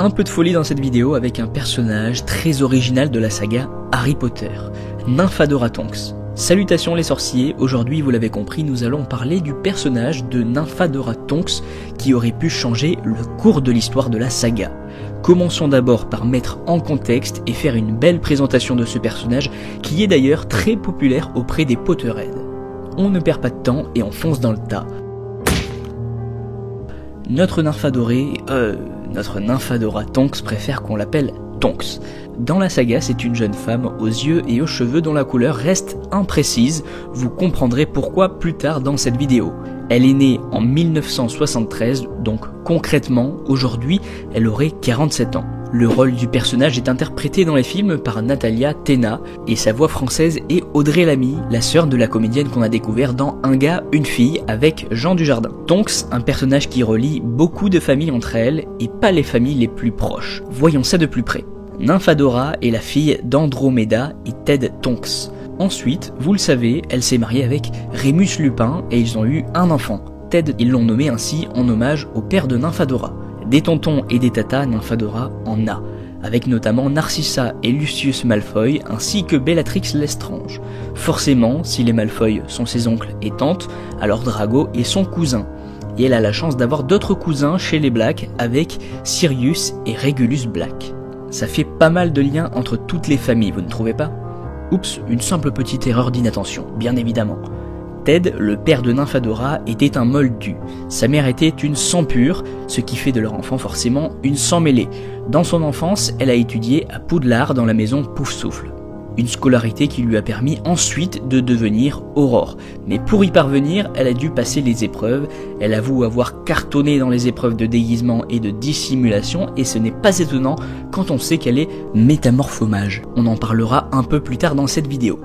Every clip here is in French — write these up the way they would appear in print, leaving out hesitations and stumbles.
Un peu de folie dans cette vidéo avec un personnage très original de la saga Harry Potter, Nymphadora Tonks. Salutations les sorciers, aujourd'hui vous l'avez compris, nous allons parler du personnage de Nymphadora Tonks qui aurait pu changer le cours de l'histoire de la saga. Commençons d'abord par mettre en contexte et faire une belle présentation de ce personnage qui est d'ailleurs très populaire auprès des Potterheads. On ne perd pas de temps et on fonce dans le tas. Notre Nymphadora Tonks préfère qu'on l'appelle Tonks. Dans la saga, c'est une jeune femme aux yeux et aux cheveux dont la couleur reste imprécise, vous comprendrez pourquoi plus tard dans cette vidéo. Elle est née en 1973, donc concrètement, aujourd'hui, elle aurait 47 ans. Le rôle du personnage est interprété dans les films par Natalia Tena et sa voix française est Audrey Lamy, la sœur de la comédienne qu'on a découvert dans Un gars, une fille avec Jean Dujardin. Tonks, un personnage qui relie beaucoup de familles entre elles et pas les familles les plus proches. Voyons ça de plus près. Nymphadora est la fille d'Andromeda et Ted Tonks. Ensuite, vous le savez, elle s'est mariée avec Remus Lupin et ils ont eu un enfant. Ted, ils l'ont nommé ainsi en hommage au père de Nymphadora. Des tontons et des tatas, Nymphadora en a, avec notamment Narcissa et Lucius Malfoy ainsi que Bellatrix Lestrange. Forcément, si les Malfoy sont ses oncles et tantes, alors Drago est son cousin. Et elle a la chance d'avoir d'autres cousins chez les Black avec Sirius et Regulus Black. Ça fait pas mal de liens entre toutes les familles, vous ne trouvez pas ? Oups, une simple petite erreur d'inattention, bien évidemment. Ted, le père de Nymphadora, était un moldu. Sa mère était une sang pure, ce qui fait de leur enfant forcément une sang mêlée. Dans son enfance, elle a étudié à Poudlard dans la maison Poufsouffle. Une scolarité qui lui a permis ensuite de devenir Aurore. Mais pour y parvenir, elle a dû passer les épreuves. Elle avoue avoir cartonné dans les épreuves de déguisement et de dissimulation et ce n'est pas étonnant quand on sait qu'elle est métamorphomage. On en parlera un peu plus tard dans cette vidéo.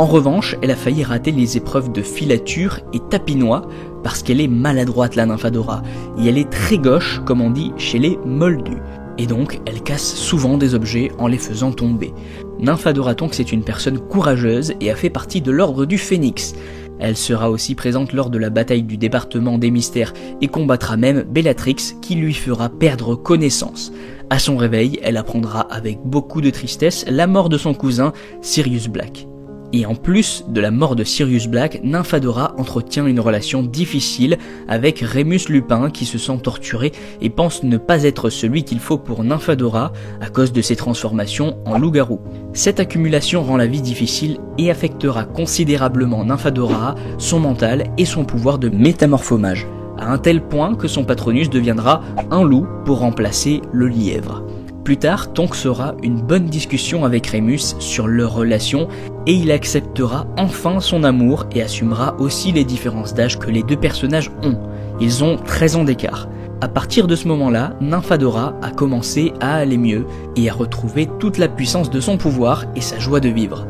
En revanche, elle a failli rater les épreuves de filature et tapinois parce qu'elle est maladroite la Nymphadora et elle est très gauche comme on dit chez les moldus. Et donc, elle casse souvent des objets en les faisant tomber. Nymphadora Tonks est une personne courageuse et a fait partie de l'ordre du Phénix. Elle sera aussi présente lors de la bataille du département des mystères et combattra même Bellatrix qui lui fera perdre connaissance. À son réveil, elle apprendra avec beaucoup de tristesse la mort de son cousin Sirius Black. Et en plus de la mort de Sirius Black, Nymphadora entretient une relation difficile avec Remus Lupin qui se sent torturé et pense ne pas être celui qu'il faut pour Nymphadora à cause de ses transformations en loup-garou. Cette accumulation rend la vie difficile et affectera considérablement Nymphadora, son mental et son pouvoir de métamorphomage, à un tel point que son patronus deviendra un loup pour remplacer le lièvre. Plus tard, Tonks aura une bonne discussion avec Remus sur leur relation et il acceptera enfin son amour et assumera aussi les différences d'âge que les deux personnages ont. Ils ont 13 ans d'écart. À partir de ce moment-là, Nymphadora a commencé à aller mieux et à retrouver toute la puissance de son pouvoir et sa joie de vivre.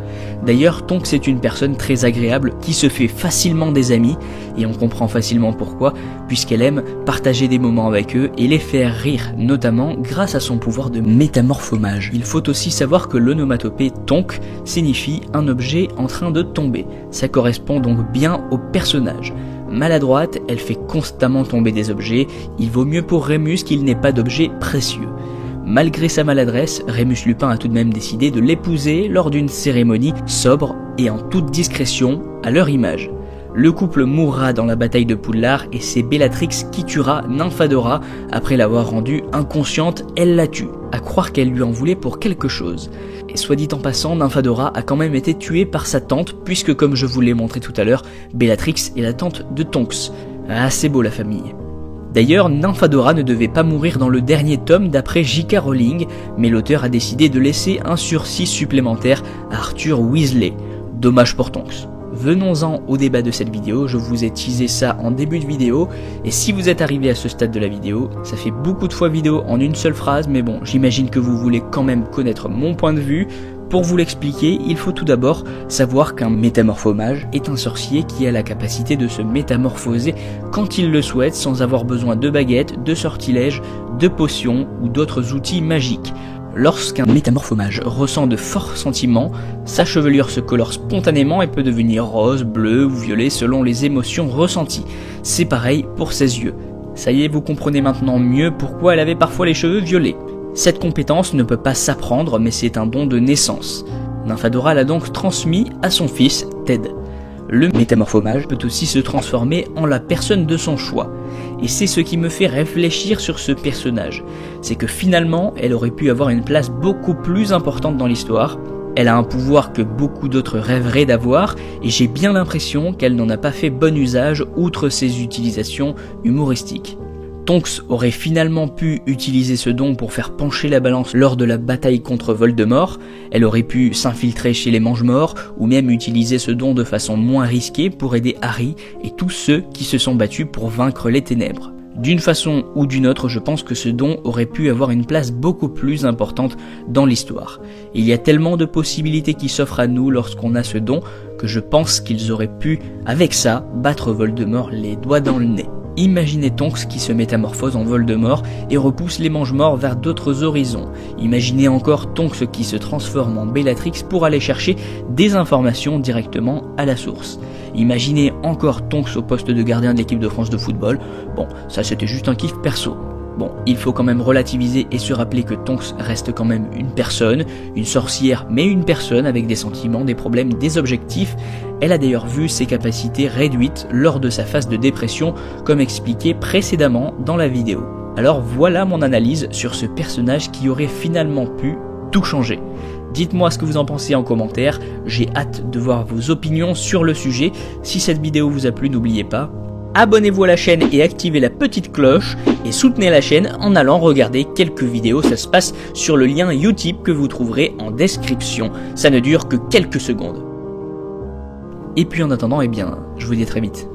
D'ailleurs, Tonks est une personne très agréable qui se fait facilement des amis et on comprend facilement pourquoi, puisqu'elle aime partager des moments avec eux et les faire rire, notamment grâce à son pouvoir de métamorphomage. Il faut aussi savoir que l'onomatopée Tonk signifie un objet en train de tomber. Ça correspond donc bien au personnage. Maladroite, elle fait constamment tomber des objets, il vaut mieux pour Remus qu'il n'ait pas d'objets précieux. Malgré sa maladresse, Remus Lupin a tout de même décidé de l'épouser lors d'une cérémonie sobre et en toute discrétion à leur image. Le couple mourra dans la bataille de Poudlard et c'est Bellatrix qui tuera Nymphadora. Après l'avoir rendue inconsciente, elle la tue, à croire qu'elle lui en voulait pour quelque chose. Et soit dit en passant, Nymphadora a quand même été tuée par sa tante, puisque comme je vous l'ai montré tout à l'heure, Bellatrix est la tante de Tonks. Ah, c'est beau la famille. D'ailleurs, Nymphadora ne devait pas mourir dans le dernier tome d'après J.K. Rowling, mais l'auteur a décidé de laisser un sursis supplémentaire à Arthur Weasley. Dommage pour Tonks. Venons-en au débat de cette vidéo, je vous ai teasé ça en début de vidéo, et si vous êtes arrivé à ce stade de la vidéo, ça fait beaucoup de fois vidéo en une seule phrase, mais bon, j'imagine que vous voulez quand même connaître mon point de vue. Pour vous l'expliquer, il faut tout d'abord savoir qu'un métamorphomage est un sorcier qui a la capacité de se métamorphoser quand il le souhaite sans avoir besoin de baguettes, de sortilèges, de potions ou d'autres outils magiques. Lorsqu'un métamorphomage ressent de forts sentiments, sa chevelure se colore spontanément et peut devenir rose, bleu ou violet selon les émotions ressenties. C'est pareil pour ses yeux. Ça y est, vous comprenez maintenant mieux pourquoi elle avait parfois les cheveux violets. Cette compétence ne peut pas s'apprendre, mais c'est un don de naissance. Nymphadora l'a donc transmis à son fils, Ted. Le métamorphomage peut aussi se transformer en la personne de son choix. Et c'est ce qui me fait réfléchir sur ce personnage. C'est que finalement, elle aurait pu avoir une place beaucoup plus importante dans l'histoire. Elle a un pouvoir que beaucoup d'autres rêveraient d'avoir, et j'ai bien l'impression qu'elle n'en a pas fait bon usage outre ses utilisations humoristiques. Tonks aurait finalement pu utiliser ce don pour faire pencher la balance lors de la bataille contre Voldemort, elle aurait pu s'infiltrer chez les Mange-Morts, ou même utiliser ce don de façon moins risquée pour aider Harry et tous ceux qui se sont battus pour vaincre les ténèbres. D'une façon ou d'une autre, je pense que ce don aurait pu avoir une place beaucoup plus importante dans l'histoire. Il y a tellement de possibilités qui s'offrent à nous lorsqu'on a ce don, que je pense qu'ils auraient pu, avec ça, battre Voldemort les doigts dans le nez. Imaginez Tonks qui se métamorphose en Voldemort et repousse les Mange-Morts vers d'autres horizons. Imaginez encore Tonks qui se transforme en Bellatrix pour aller chercher des informations directement à la source. Imaginez encore Tonks au poste de gardien de l'équipe de France de football. Bon, ça c'était juste un kiff perso. Bon, il faut quand même relativiser et se rappeler que Tonks reste quand même une personne, une sorcière, mais une personne avec des sentiments, des problèmes, des objectifs. Elle a d'ailleurs vu ses capacités réduites lors de sa phase de dépression, comme expliqué précédemment dans la vidéo. Alors voilà mon analyse sur ce personnage qui aurait finalement pu tout changer. Dites-moi ce que vous en pensez en commentaire, j'ai hâte de voir vos opinions sur le sujet. Si cette vidéo vous a plu, n'oubliez pas, abonnez-vous à la chaîne et activez la petite cloche et soutenez la chaîne en allant regarder quelques vidéos, ça se passe sur le lien Utip que vous trouverez en description, ça ne dure que quelques secondes. Et puis en attendant, je vous dis à très vite.